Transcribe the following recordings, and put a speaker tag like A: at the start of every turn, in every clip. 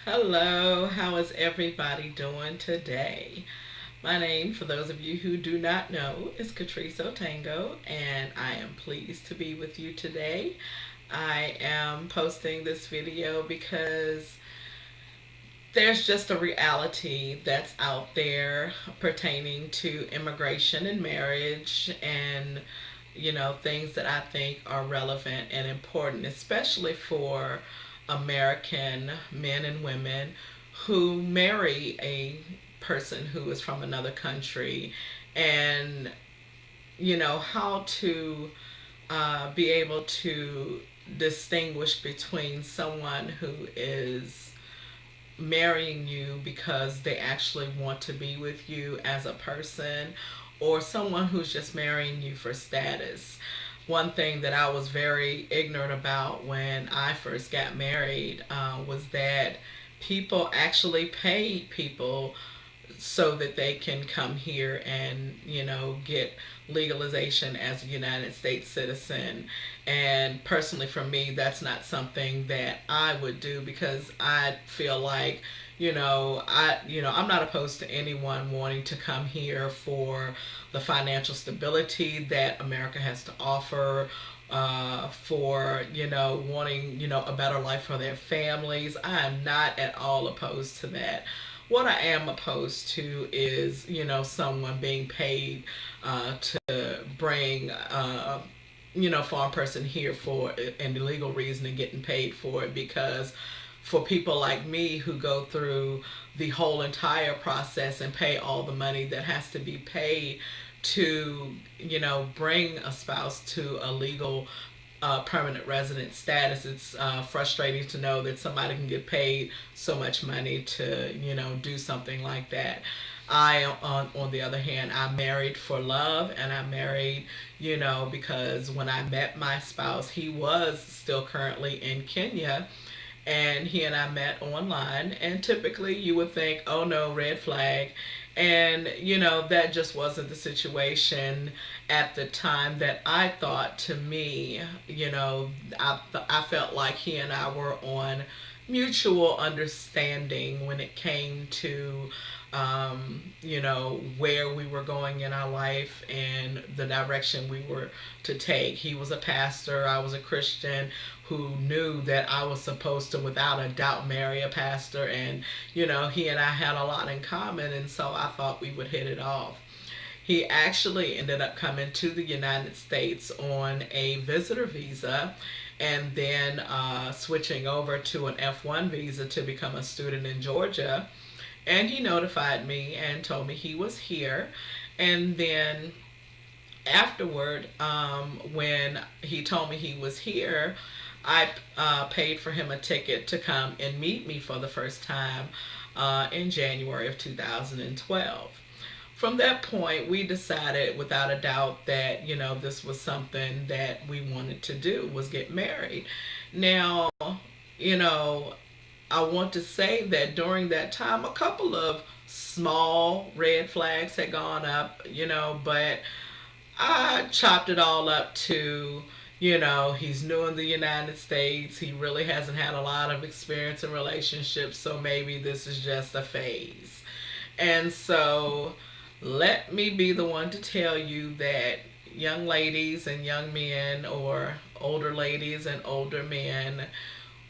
A: Hello, how is everybody doing today? My name, for those of you who do not know, is Catrice Otango, and I am pleased to be with you today. I am posting this video because there's just a reality that's out there pertaining to immigration and marriage and things that I think are relevant and important, especially for American men and women who marry a person who is from another country, and how to be able to distinguish between someone who is marrying you because they actually want to be with you as a person, or someone who's just marrying you for status. One thing that I was very ignorant about when I first got married was that people actually paid people so that they can come here and get legalization as a United States citizen. And personally, for me, that's not something that I would do, because I feel like I'm not opposed to anyone wanting to come here for the financial stability that America has to offer, for wanting a better life for their families. I am not at all opposed to that. What I am opposed to is someone being paid to bring foreign person here for an illegal reason and getting paid for it, because for people like me who go through the whole entire process and pay all the money that has to be paid to bring a spouse to a legal permanent resident status, it's frustrating to know that somebody can get paid so much money to do something like that. On the other hand, I married for love, and I married because when I met my spouse, he was still currently in Kenya, and he and I met online. And typically you would think, oh no, red flag. And that just wasn't the situation at the time that I thought. To me, I felt like he and I were on mutual understanding when it came to where we were going in our life and the direction we were to take. He was a pastor, I was a Christian who knew that I was supposed to, without a doubt, marry a pastor. And, he and I had a lot in common, and so I thought we would hit it off. He actually ended up coming to the United States on a visitor visa, and then switching over to an F1 visa to become a student in Georgia. And he notified me and told me he was here. And then afterward, when he told me he was here, I paid for him a ticket to come and meet me for the first time in January of 2012. From that point, we decided without a doubt that this was something that we wanted to do, was get married. Now, you know I want to say that during that time, a couple of small red flags had gone up, but I chopped it all up to, he's new in the United States. He really hasn't had a lot of experience in relationships, so maybe this is just a phase. And so let me be the one to tell you that, young ladies and young men, or older ladies and older men,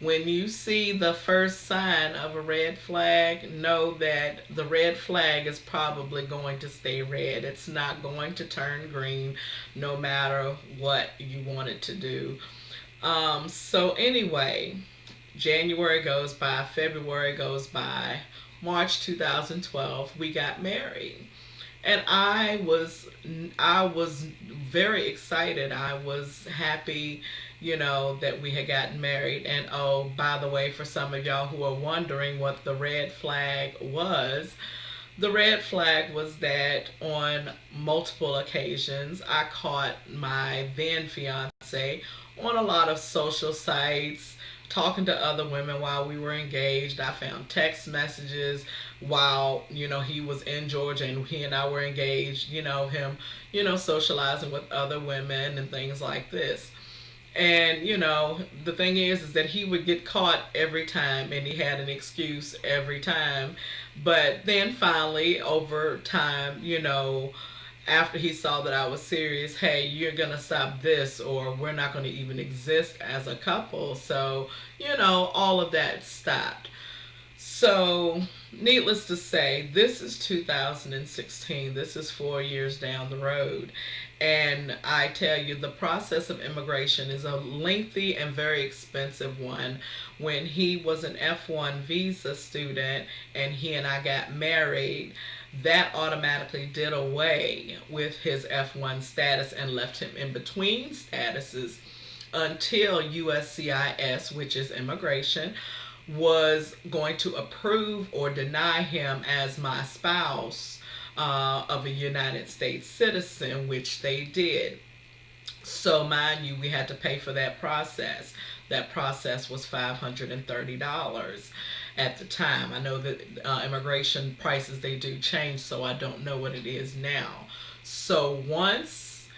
A: when you see the first sign of a red flag, know that the red flag is probably going to stay red. It's not going to turn green no matter what you want it to do. So anyway, January goes by, February goes by, March 2012, we got married. And I was very excited. I was happy, that we had gotten married. And oh, by the way, for some of y'all who are wondering what the red flag was, the red flag was that on multiple occasions I caught my then fiance on a lot of social sites talking to other women while we were engaged. I found text messages while he was in Georgia and he and I were engaged, him socializing with other women and things like this. And the thing is that he would get caught every time, and he had an excuse every time. But then finally, over time, after he saw that I was serious, hey, you're gonna stop this, or we're not gonna even exist as a couple. So, all of that stopped. So, needless to say, this is 2016. This is 4 years down the road. And I tell you, the process of immigration is a lengthy and very expensive one. When he was an F1 visa student and he and I got married, that automatically did away with his F1 status and left him in between statuses until USCIS, which is immigration, was going to approve or deny him as my spouse of a United States citizen, which they did. So, mind you, we had to pay for that process. That process was $530 at the time. I know that immigration prices, they do change, so I don't know what it is now. So, once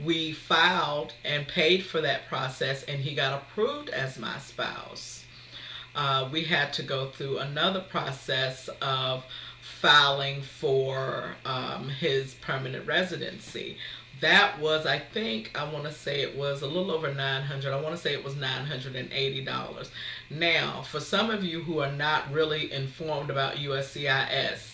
A: we filed and paid for that process and he got approved as my spouse, we had to go through another process of filing for his permanent residency. That was, I think, I want to say it was a little over 900. I want to say it was $980. Now, for some of you who are not really informed about USCIS,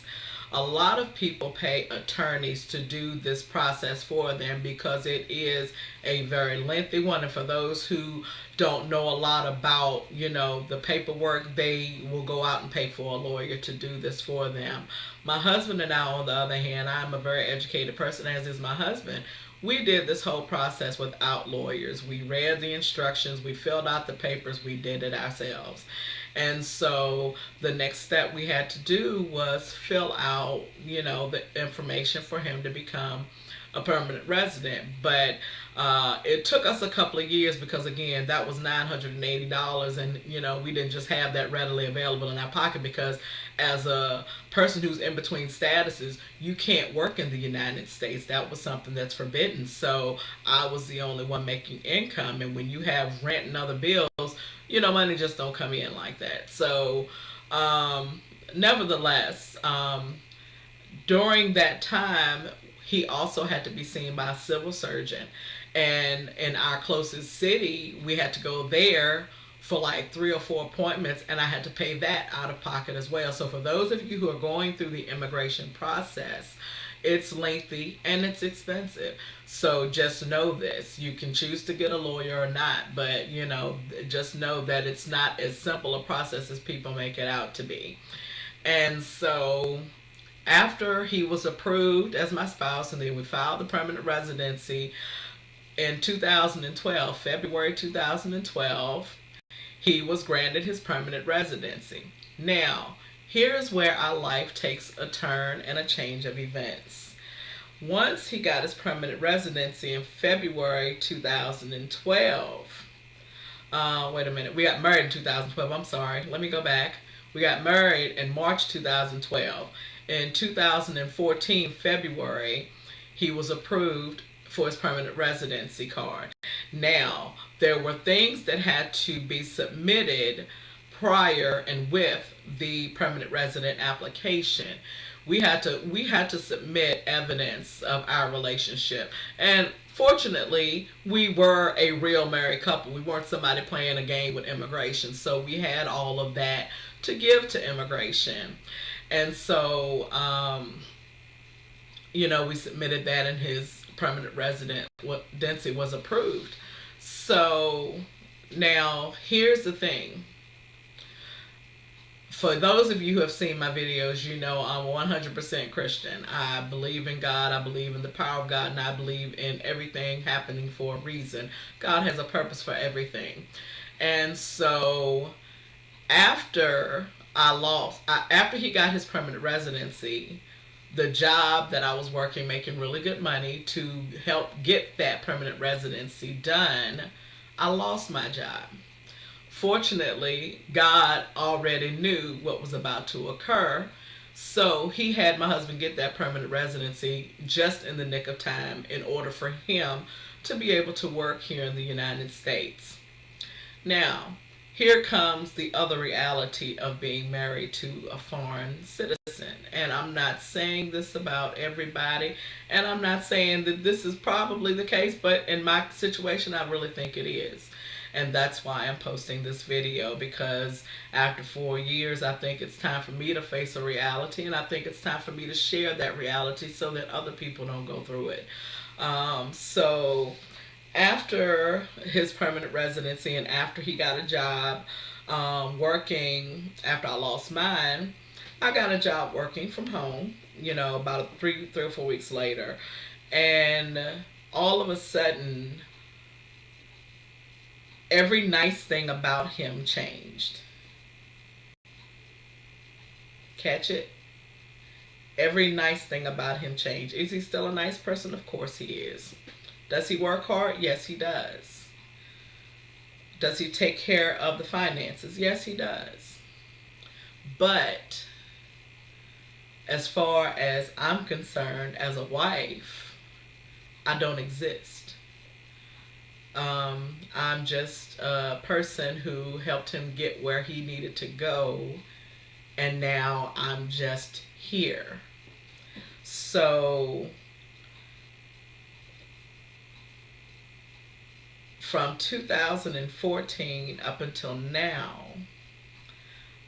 A: a lot of people pay attorneys to do this process for them because it is a very lengthy one. And for those who don't know a lot about, the paperwork, they will go out and pay for a lawyer to do this for them. My husband and I, on the other hand, I'm a very educated person, as is my husband. We did this whole process without lawyers. We read the instructions, we filled out the papers, we did it ourselves. And so the next step we had to do was fill out, the information for him to become a permanent resident. But it took us a couple of years because, again, that was $980, and we didn't just have that readily available in our pocket because as a person who's in between statuses, you can't work in the United States. That was something that's forbidden. So I was the only one making income, and when you have rent and other bills, money just don't come in like that. So nevertheless, during that time, he also had to be seen by a civil surgeon. And in our closest city, we had to go there for like 3 or 4 appointments, and I had to pay that out of pocket as well. So for those of you who are going through the immigration process, it's lengthy and it's expensive. So just know this. You can choose to get a lawyer or not, but just know that it's not as simple a process as people make it out to be. And so after he was approved as my spouse, and then we filed the permanent residency in 2012, February 2012, he was granted his permanent residency. Now, here's where our life takes a turn and a change of events. Once he got his permanent residency in February 2012, wait a minute, we got married in 2012, I'm sorry, let me go back. We got married in March 2012. In 2014, February, he was approved for his permanent residency card. Now, there were things that had to be submitted prior and with the permanent resident application. We had to submit evidence of our relationship. And fortunately, we were a real married couple. We weren't somebody playing a game with immigration. So we had all of that to give to immigration. And so, we submitted that, and his permanent residency was approved. So now here's the thing. For those of you who have seen my videos, I'm 100% Christian. I believe in God, I believe in the power of God, and I believe in everything happening for a reason. God has a purpose for everything. And so after after he got his permanent residency, the job that I was working, making really good money to help get that permanent residency done, I lost my job. Fortunately, God already knew what was about to occur, so he had my husband get that permanent residency just in the nick of time in order for him to be able to work here in the United States. Now, here comes the other reality of being married to a foreign citizen. And I'm not saying this about everybody, and I'm not saying that this is probably the case, but in my situation, I really think it is. And that's why I'm posting this video, because after 4 years, I think it's time for me to face a reality, and I think it's time for me to share that reality so that other people don't go through it. So after his permanent residency and after he got a job working, after I lost mine, I got a job working from home, about 3 or 4 weeks later. And all of a sudden, every nice thing about him changed. Catch it? Every nice thing about him changed. Is he still a nice person? Of course he is. Does he work hard? Yes, he does. Does he take care of the finances? Yes, he does. But as far as I'm concerned, as a wife, I don't exist. I'm just a person who helped him get where he needed to go, and now I'm just here. So from 2014 up until now,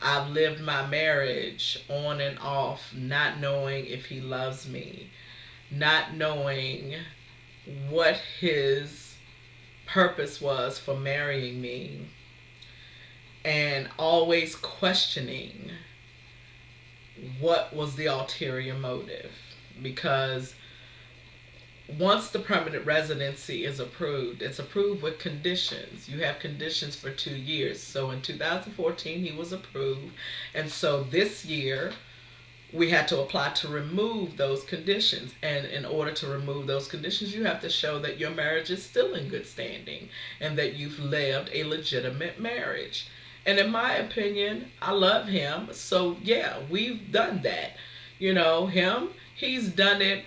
A: I've lived my marriage on and off, not knowing if he loves me, not knowing what his purpose was for marrying me, and always questioning what was the ulterior motive. Because once the permanent residency is approved, it's approved with conditions. You have conditions for 2 years. So in 2014, he was approved. And so this year, we had to apply to remove those conditions. And in order to remove those conditions, you have to show that your marriage is still in good standing and that you've lived a legitimate marriage. And in my opinion, I love him. So yeah, we've done that. He's done it,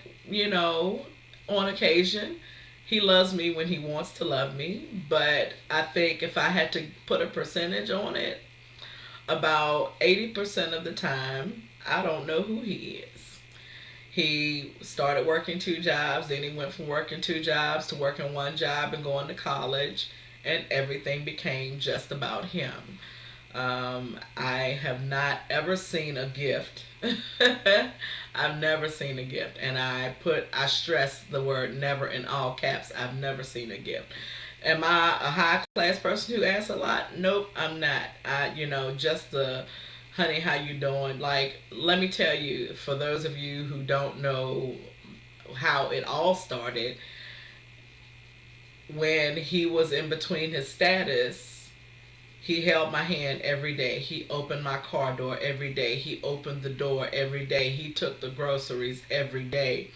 A: on occasion. He loves me when he wants to love me. But I think if I had to put a percentage on it, about 80% of the time, I don't know who he is. He started working 2 jobs, then he went from working 2 jobs to working 1 job and going to college, and everything became just about him. I have not ever seen a gift. I've never seen a gift. And I stress the word never in all caps. I've never seen a gift. Am I a high class person who asks a lot? Nope, I'm not. Just the honey, how you doing? Like, let me tell you, for those of you who don't know how it all started, when he was in between his status, he held my hand every day. He opened my car door every day. He opened the door every day. He took the groceries every day.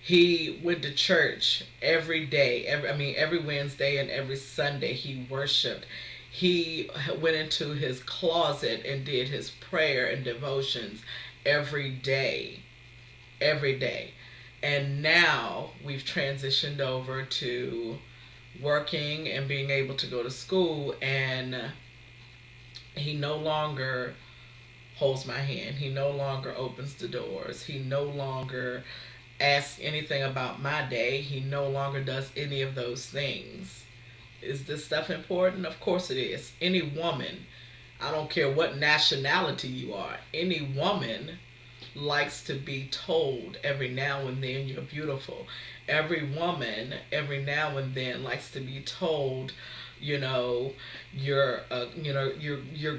A: He went to church every day. Every Wednesday and every Sunday he worshiped. He went into his closet and did his prayer and devotions every day. Every day. And now we've transitioned over to working and being able to go to school, and he no longer holds my hand. He no longer opens the doors. He no longer asks anything about my day. He no longer does any of those things. Is this stuff important? Of course it is. Any woman, I don't care what nationality you are, any woman likes to be told every now and then you're beautiful. Every woman every now and then likes to be told, you're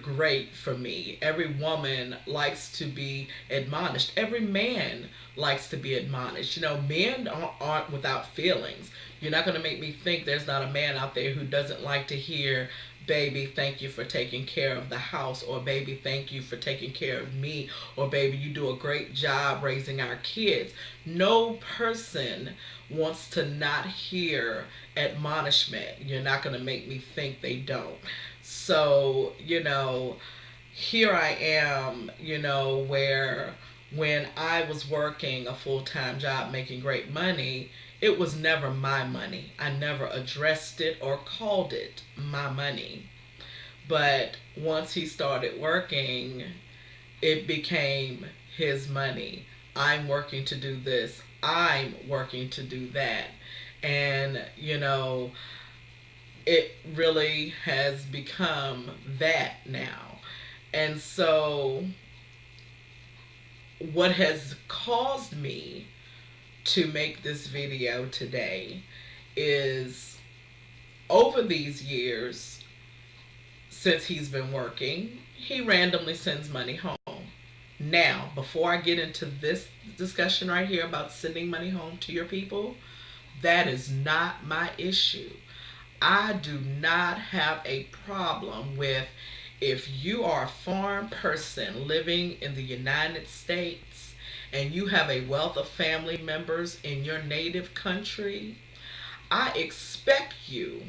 A: great for me. Every woman likes to be admonished. Every man likes to be admonished. Men aren't without feelings. You're not going to make me think there's not a man out there who doesn't like to hear, baby, thank you for taking care of the house, or baby, thank you for taking care of me, or baby, you do a great job raising our kids. No person wants to not hear admonishment. You're not going to make me think they don't. So, here I am, where when I was working a full-time job making great money, it was never my money. I never addressed it or called it my money. But once he started working, it became his money. I'm working to do this. I'm working to do that. And, it really has become that now. And so, what has caused me to make this video today is over these years, since he's been working, he randomly sends money home. Now, before I get into this discussion right here about sending money home to your people, that is not my issue. I do not have a problem with, if you are a foreign person living in the United States and you have a wealth of family members in your native country, I expect you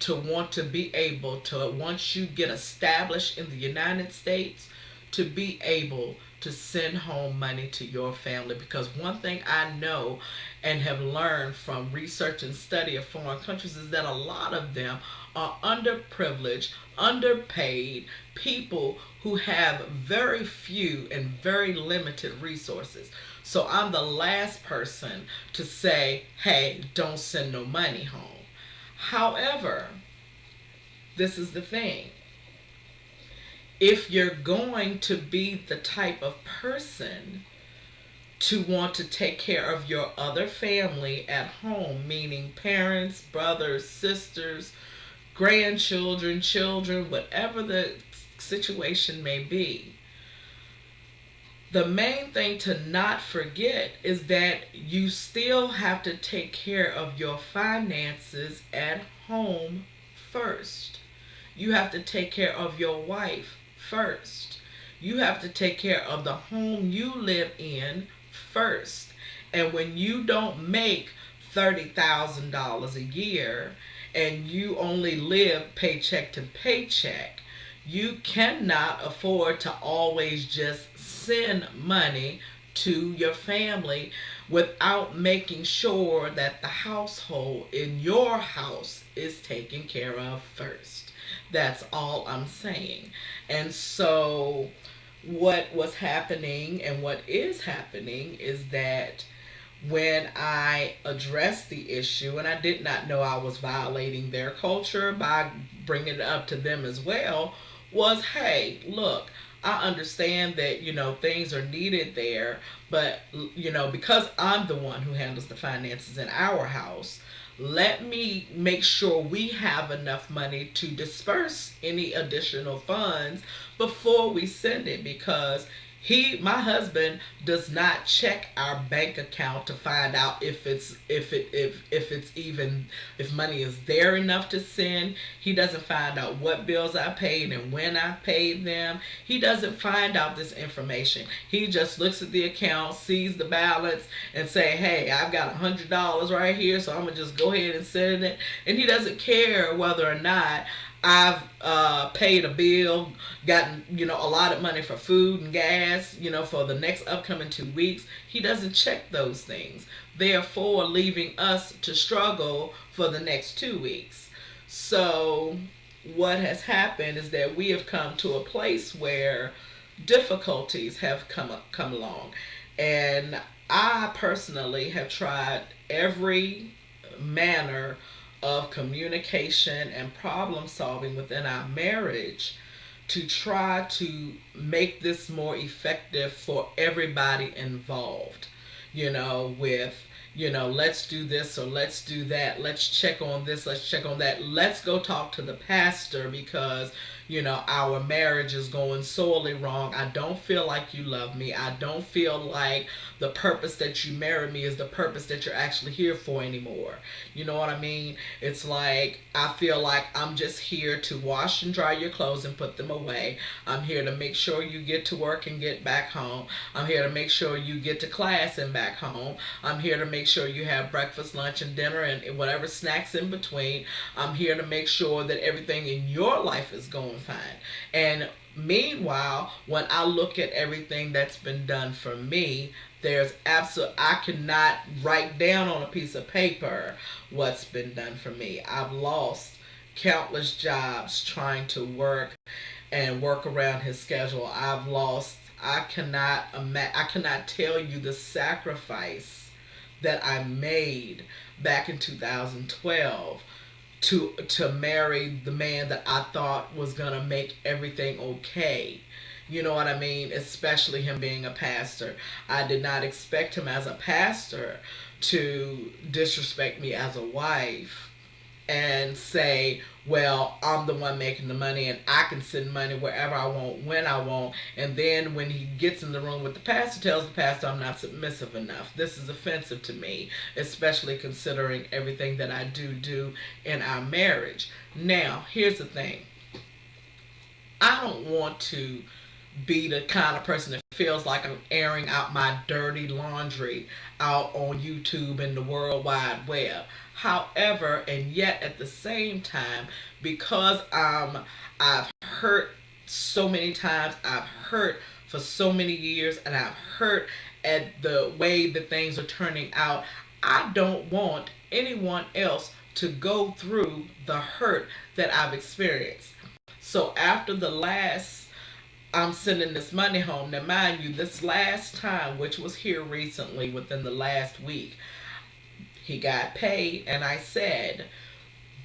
A: to want to be able to, once you get established in the United States, to be able to send home money to your family. Because one thing I know and have learned from research and study of foreign countries is that a lot of them are underprivileged, underpaid people who have very few and very limited resources. So I'm the last person to say, hey, don't send no money home. However, this is the thing. If you're going to be the type of person to want to take care of your other family at home, meaning parents, brothers, sisters, grandchildren, children, whatever the situation may be, the main thing to not forget is that you still have to take care of your finances at home first. You have to take care of your wife first. You have to take care of the home you live in first. And when you don't make $30,000 a year and you only live paycheck to paycheck, you cannot afford to always just send money to your family without making sure that the household in your house is taken care of first. That's all I'm saying. And so what was happening and what is happening is that when I addressed the issue, and I did not know I was violating their culture by bringing it up to them as well, was, hey, look, I understand that, things are needed there, but, because I'm the one who handles the finances in our house, let me make sure we have enough money to disperse any additional funds before we send it, because my husband does not check our bank account to find out if money is there enough to send. He doesn't find out what bills I paid and when I paid them. He doesn't find out this information. He just looks at the account, sees the balance, and say, hey, I've got $100 right here, so I'm gonna just go ahead and send it. And he doesn't care whether or not I've paid a bill, gotten, a lot of money for food and gas, for the next upcoming 2 weeks. He doesn't check those things, therefore leaving us to struggle for the next 2 weeks. So what has happened is that we have come to a place where difficulties have come along. And I personally have tried every manner of communication and problem solving within our marriage to try to make this more effective for everybody involved. With, let's do this or let's do that. Let's check on this. Let's check on that. Let's go talk to the pastor because, our marriage is going sorely wrong. I don't feel like you love me. I don't feel like the purpose that you married me is the purpose that you're actually here for anymore. You know what I mean? It's like, I feel like I'm just here to wash and dry your clothes and put them away. I'm here to make sure you get to work and get back home. I'm here to make sure you get to class and back home. I'm here to make sure you have breakfast, lunch, and dinner and whatever snacks in between. I'm here to make sure that everything in your life is going fine. And Meanwhile, when I look at everything that's been done for me, there's absolute I cannot write down on a piece of paper what's been done for me. I've lost countless jobs trying to work and work around his schedule. I cannot tell you the sacrifice that I made back in 2012 to marry the man that I thought was going to make everything okay. You know what I mean? Especially him being a pastor. I did not expect him as a pastor to disrespect me as a wife and say, well, I'm the one making the money and I can send money wherever I want, when I want. And then when he gets in the room with the pastor, tells the pastor I'm not submissive enough. This is offensive to me, especially considering everything that I do in our marriage. Now, here's the thing. I don't want to be the kind of person that feels like I'm airing out my dirty laundry out on YouTube and the World Wide Web. However, and yet at the same time, because I've hurt so many times, I've hurt for so many years, and I've hurt at the way that things are turning out, I don't want anyone else to go through the hurt that I've experienced. So after the last I'm sending this money home. Now, mind you, this last time, which was here recently within the last week, he got paid, and I said,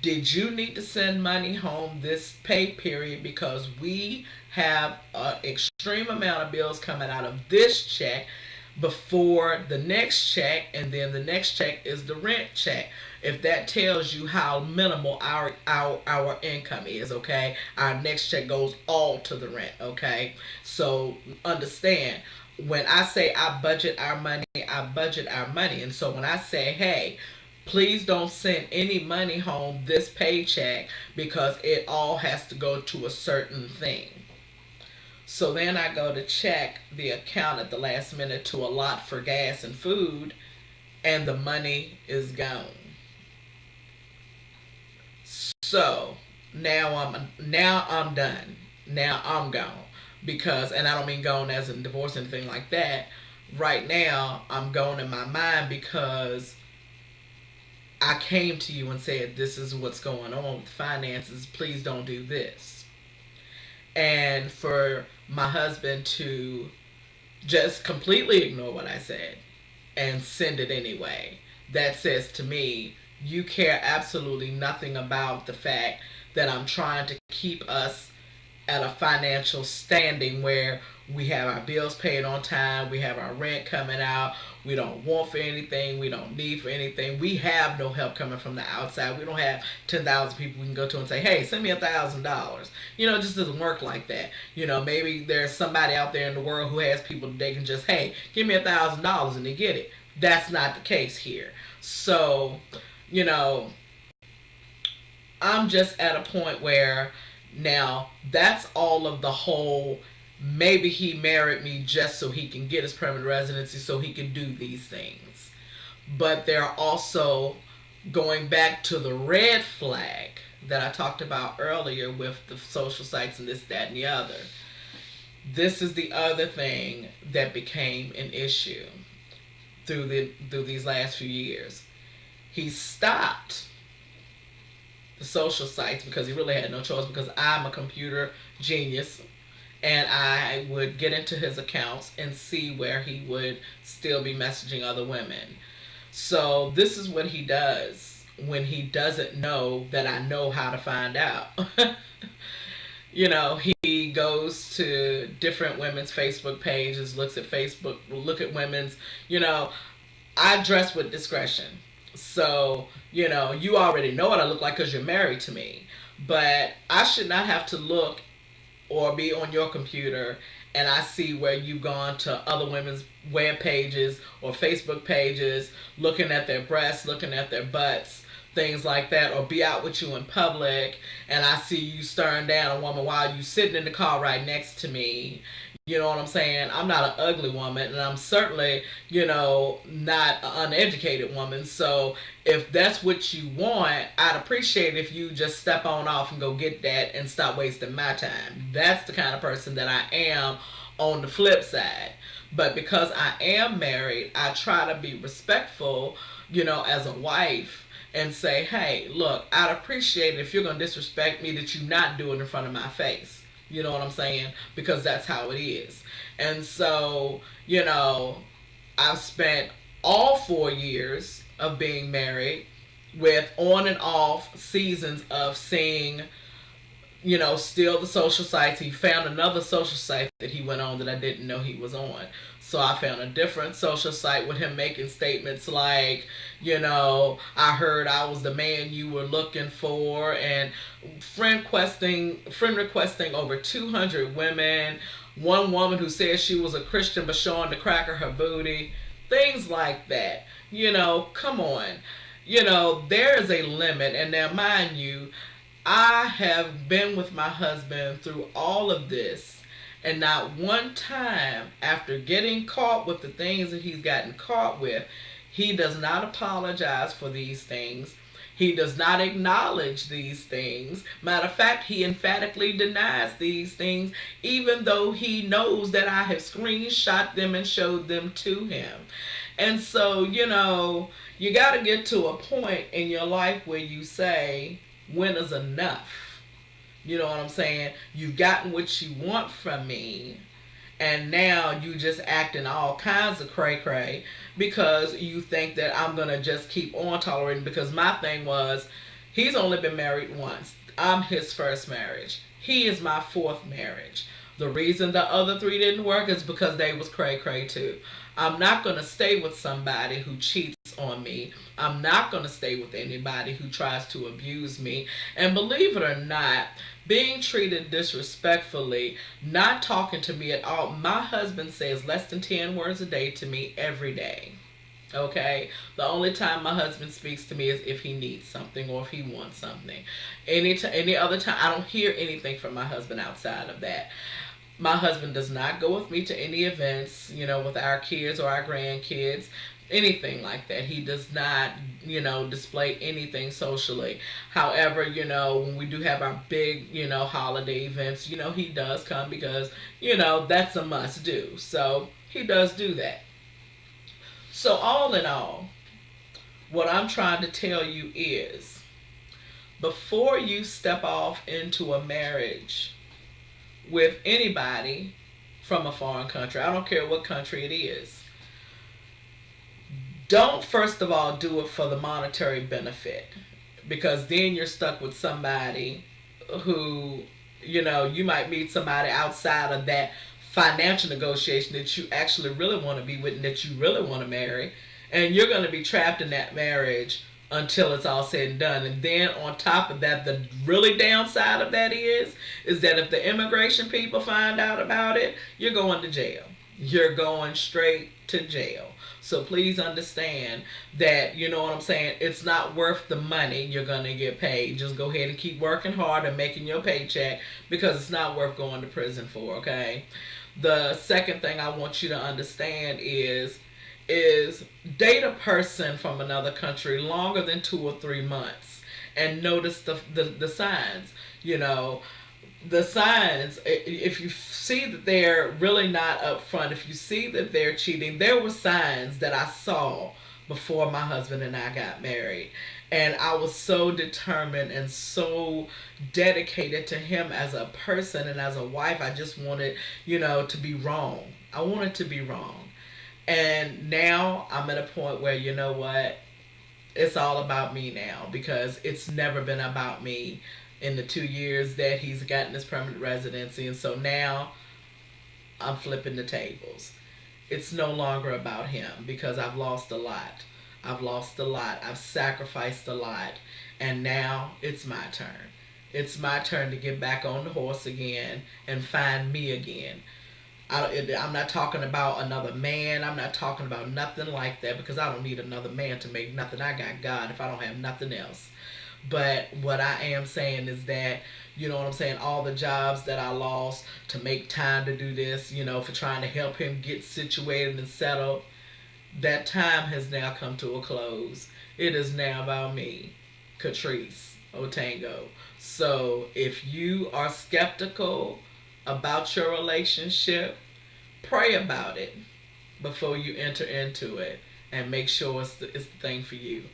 A: did you need to send money home this pay period because we have an extreme amount of bills coming out of this check before the next check, and then the next check is the rent check. If that tells you how minimal our income is, okay? Our next check goes all to the rent, okay? So understand, when I say I budget our money, I budget our money. And so when I say, hey, please don't send any money home this paycheck because it all has to go to a certain thing. So then I go to check the account at the last minute to allot for gas and food, and the money is gone. So now I'm done. Now I'm gone because, and I don't mean gone as in divorce or anything like that. Right now I'm gone in my mind because I came to you and said, this is what's going on with finances. Please don't do this. And for my husband to just completely ignore what I said and send it anyway, that says to me, you care absolutely nothing about the fact that I'm trying to keep us at a financial standing where we have our bills paid on time, we have our rent coming out, we don't want for anything, we don't need for anything, we have no help coming from the outside. We don't have 10,000 people we can go to and say, hey, send me $1,000. You know, it just doesn't work like that. You know, maybe there's somebody out there in the world who has people they can just, hey, give me $1,000 and they get it. That's not the case here. So, you know, I'm just at a point where now that's all of the whole, maybe he married me just so he can get his permanent residency so he can do these things. But there are also, going back to the red flag that I talked about earlier with the social sites and this, that, and the other. This is the other thing that became an issue through these last few years. He stopped the social sites because he really had no choice, because I'm a computer genius and I would get into his accounts and see where he would still be messaging other women. So this is what he does when he doesn't know that I know how to find out. You know, he goes to different women's Facebook pages, looks at Facebook, look at women's, you know, I dress with discretion. So, you know, you already know what I look like because you're married to me. But I should not have to look or be on your computer and I see where you've gone to other women's web pages or Facebook pages, looking at their breasts, looking at their butts, things like that, or be out with you in public and I see you staring down a woman while you sitting in the car right next to me. You know what I'm saying? I'm not an ugly woman, and I'm certainly, not an uneducated woman. So if that's what you want, I'd appreciate if you just step on off and go get that and stop wasting my time. That's the kind of person that I am on the flip side. But because I am married, I try to be respectful, as a wife, and say, hey, look, I'd appreciate it if you're going to disrespect me that you not do it in front of my face. You know what I'm saying? Because that's how it is. And so, I've spent all 4 years of being married with on and off seasons of seeing, still the social sites. He found another social site that he went on that I didn't know he was on. So I found a different social site with him making statements like, I heard I was the man you were looking for, and friend requesting over 200 women. One woman who said she was a Christian but showing the crack of her booty. Things like that. Come on. There is a limit. And now, mind you, I have been with my husband through all of this, and not one time after getting caught with the things that he's gotten caught with, he does not apologize for these things. He does not acknowledge these things. Matter of fact, he emphatically denies these things, even though he knows that I have screenshot them and showed them to him. And so, you got to get to a point in your life where you say, when is enough? You know what I'm saying? You've gotten what you want from me, and now you just acting all kinds of cray-cray because you think that I'm going to just keep on tolerating. Because my thing was, he's only been married once. I'm his first marriage. He is my fourth marriage. The reason the other three didn't work is because they was cray-cray too. I'm not going to stay with somebody who cheats on me. I'm not going to stay with anybody who tries to abuse me. And believe it or not, being treated disrespectfully, not talking to me at all. My husband says less than 10 words a day to me every day. Okay? The only time my husband speaks to me is if he needs something or if he wants something. Any other time, I don't hear anything from my husband outside of that. My husband does not go with me to any events, with our kids or our grandkids, anything like that. He does not, display anything socially. However, when we do have our big, holiday events, he does come because, that's a must do. So he does do that. So all in all, what I'm trying to tell you is, before you step off into a marriage with anybody from a foreign country, I don't care what country it is, don't first of all do it for the monetary benefit, because then you're stuck with somebody who, you might meet somebody outside of that financial negotiation that you actually really want to be with and that you really want to marry, and you're going to be trapped in that marriage until it's all said and done. And then on top of that, the really downside of that is that if the immigration people find out about it, you're going to jail. You're going straight to jail. So please understand that, it's not worth the money you're going to get paid. Just go ahead and keep working hard and making your paycheck, because it's not worth going to prison for, okay? The second thing I want you to understand is date a person from another country longer than 2 or 3 months and notice the signs. The signs, if you see that they're really not upfront, if you see that they're cheating, there were signs that I saw before my husband and I got married. And I was so determined and so dedicated to him as a person and as a wife. I just wanted, to be wrong. I wanted to be wrong. And now I'm at a point where, it's all about me now, because it's never been about me in the 2 years that he's gotten his permanent residency. And so now I'm flipping the tables. It's no longer about him, because I've lost a lot. I've sacrificed a lot. And now it's my turn. It's my turn to get back on the horse again and find me again. I'm not talking about another man. I'm not talking about nothing like that, because I don't need another man to make nothing. I got God if I don't have nothing else. But what I am saying is that, you know what I'm saying, all the jobs that I lost to make time to do this, for trying to help him get situated and settled, that time has now come to a close. It is now about me, Catrice Otango. So if you are skeptical about your relationship, pray about it before you enter into it, and make sure it's the thing for you,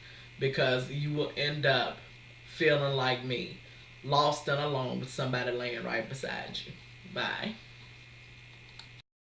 A: because you will end up feeling like me, lost and alone with somebody laying right beside you. Bye.